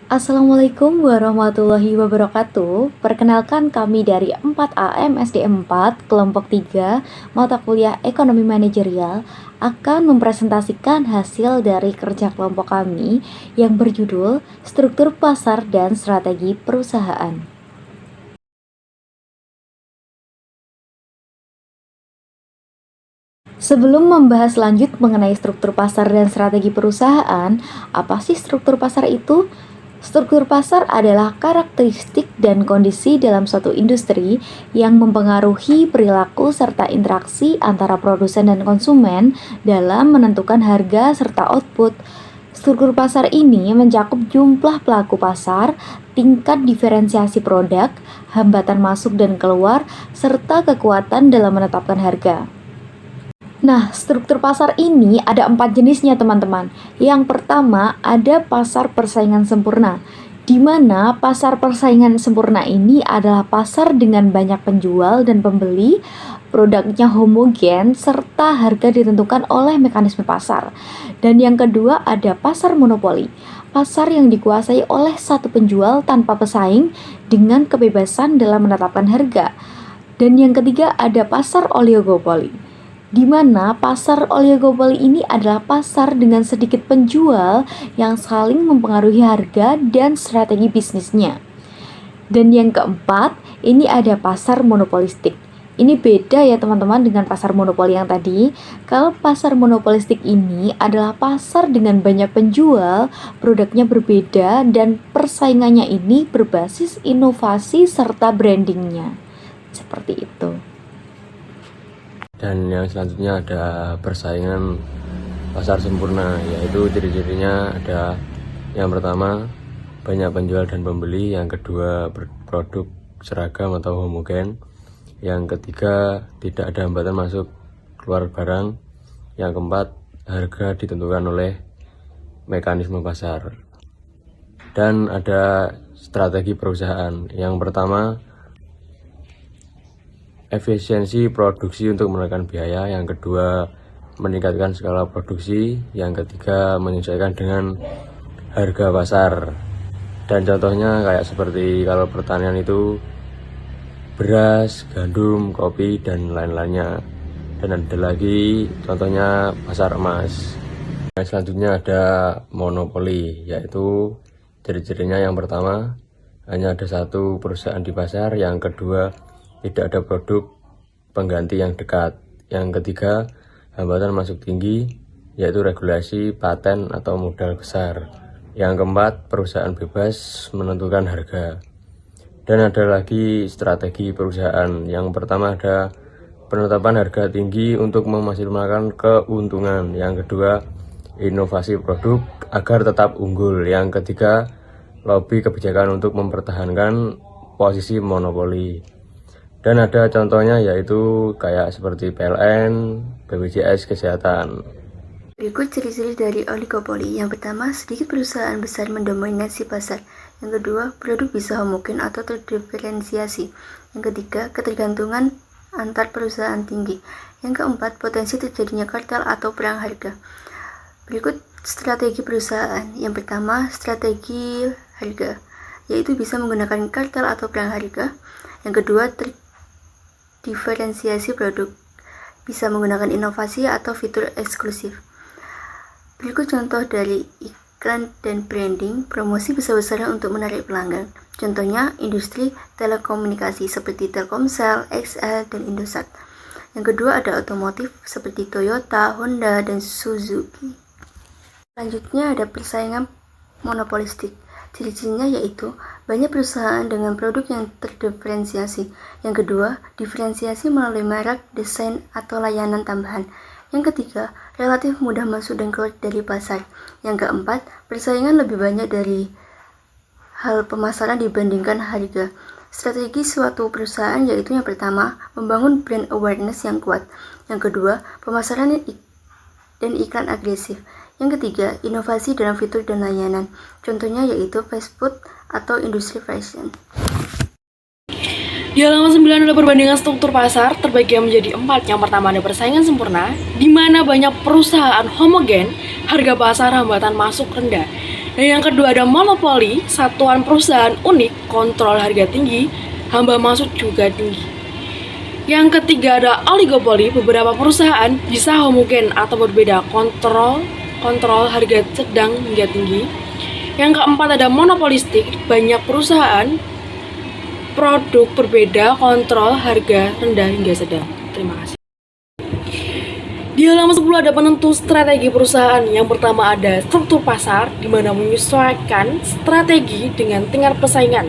Assalamualaikum warahmatullahi wabarakatuh. Perkenalkan kami dari 4AM SDM 4 kelompok 3 mata kuliah Ekonomi Manajerial akan mempresentasikan hasil dari kerja kelompok kami yang berjudul Struktur Pasar dan Strategi Perusahaan. Sebelum membahas lanjut mengenai struktur pasar dan strategi perusahaan, apa sih struktur pasar itu? Struktur pasar adalah karakteristik dan kondisi dalam suatu industri yang mempengaruhi perilaku serta interaksi antara produsen dan konsumen dalam menentukan harga serta output. Struktur pasar ini mencakup jumlah pelaku pasar, tingkat diferensiasi produk, hambatan masuk dan keluar, serta kekuatan dalam menetapkan harga. Nah, struktur pasar ini ada 4 jenisnya teman-teman. Yang pertama ada pasar persaingan sempurna, di mana pasar persaingan sempurna ini adalah pasar dengan banyak penjual dan pembeli, produknya homogen, serta harga ditentukan oleh mekanisme pasar. Dan yang kedua ada pasar monopoli, pasar yang dikuasai oleh satu penjual tanpa pesaing dengan kebebasan dalam menetapkan harga. Dan yang ketiga ada pasar oligopoli, di mana pasar oligopoli ini adalah pasar dengan sedikit penjual yang saling mempengaruhi harga dan strategi bisnisnya. Dan yang keempat, ini ada pasar monopolistik. Ini beda ya teman-teman dengan pasar monopoli yang tadi. Kalau pasar monopolistik ini adalah pasar dengan banyak penjual, produknya berbeda dan persaingannya ini berbasis inovasi serta brandingnya. Seperti itu. Dan yang selanjutnya ada persaingan pasar sempurna, yaitu ciri-cirinya ada yang pertama banyak penjual dan pembeli, yang kedua berproduk seragam atau homogen, yang ketiga tidak ada hambatan masuk keluar barang, yang keempat harga ditentukan oleh mekanisme pasar. Dan ada strategi perusahaan. Yang pertama efisiensi produksi untuk menekan biaya, yang kedua meningkatkan skala produksi, yang ketiga menyesuaikan dengan harga pasar. Dan contohnya kayak seperti kalau pertanian itu beras, gandum, kopi, dan lain-lainnya. Dan ada lagi contohnya pasar emas. Yang selanjutnya ada monopoli, yaitu ciri-cirinya yang pertama hanya ada satu perusahaan di pasar, yang kedua tidak ada produk pengganti yang dekat, yang ketiga hambatan masuk tinggi, yaitu regulasi, paten, atau modal besar, yang keempat perusahaan bebas menentukan harga. Dan ada lagi strategi perusahaan. Yang pertama ada penetapan harga tinggi untuk memaksimalkan keuntungan, yang kedua inovasi produk agar tetap unggul, yang ketiga lobby kebijakan untuk mempertahankan posisi monopoli. Dan ada contohnya yaitu kayak seperti PLN, BPJS Kesehatan. Berikut ciri-ciri dari oligopoli. Yang pertama, sedikit perusahaan besar mendominasi pasar. Yang kedua, produk bisa homogen atau terdiferensiasi. Yang ketiga, ketergantungan antar perusahaan tinggi. Yang keempat, potensi terjadinya kartel atau perang harga. Berikut strategi perusahaan. Yang pertama, strategi harga, yaitu bisa menggunakan kartel atau perang harga. Yang kedua, diferensiasi produk, bisa menggunakan inovasi atau fitur eksklusif. Berikut contoh dari iklan dan branding. Promosi besar-besaran untuk menarik pelanggan. Contohnya industri telekomunikasi seperti Telkomsel, XL, dan Indosat. Yang kedua ada otomotif seperti Toyota, Honda, dan Suzuki. Selanjutnya ada persaingan monopolistik. Ciri-cirinya yaitu banyak perusahaan dengan produk yang terdiferensiasi. Yang kedua, diferensiasi melalui merek, desain, atau layanan tambahan. Yang ketiga, relatif mudah masuk dan keluar dari pasar. Yang keempat, persaingan lebih banyak dari hal pemasaran dibandingkan harga. Strategi suatu perusahaan yaitu yang pertama, membangun brand awareness yang kuat. Yang kedua, pemasaran dan iklan agresif. Yang ketiga, inovasi dalam fitur dan layanan. Contohnya yaitu fast food atau industri fashion. Di halaman 9 ada perbandingan struktur pasar terbagi menjadi 4. Yang pertama ada persaingan sempurna, di mana banyak perusahaan homogen, harga pasar hambatan masuk rendah. Dan yang kedua ada monopoli, satuan perusahaan unik, kontrol harga tinggi, hamba masuk juga tinggi. Yang ketiga ada oligopoli, beberapa perusahaan bisa homogen atau berbeda, kontrol harga sedang hingga tinggi. Yang keempat ada monopolistik, banyak perusahaan, produk berbeda, kontrol harga rendah hingga sedang. Terima kasih. Di halaman 10 ada penentu strategi perusahaan. Yang pertama ada struktur pasar, di mana menyesuaikan strategi dengan tingkat persaingan.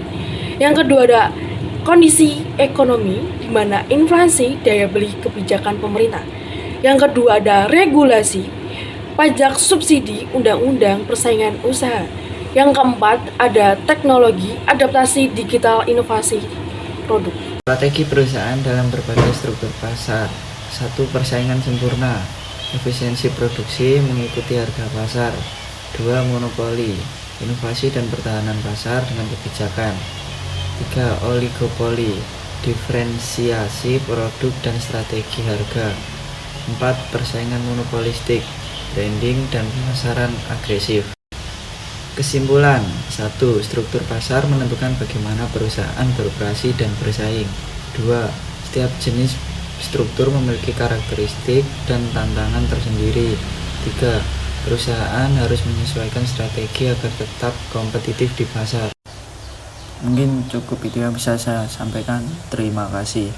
Yang kedua ada kondisi ekonomi, di mana inflasi, daya beli, kebijakan pemerintah. Yang kedua ada regulasi, pajak, subsidi, undang-undang, persaingan usaha. Yang keempat ada teknologi, adaptasi digital, inovasi produk. Strategi perusahaan dalam berbagai struktur pasar. 1. Persaingan sempurna, efisiensi produksi mengikuti harga pasar. 2. Monopoli, inovasi dan pertahanan pasar dengan kebijakan. 3. Oligopoli, diferensiasi produk dan strategi harga. 4. Persaingan monopolistik, branding dan pemasaran agresif. Kesimpulan. 1. Struktur pasar menentukan bagaimana perusahaan beroperasi dan bersaing. 2. Setiap jenis struktur memiliki karakteristik dan tantangan tersendiri. 3. Perusahaan harus menyesuaikan strategi agar tetap kompetitif di pasar. Mungkin cukup itu yang bisa saya sampaikan. Terima kasih.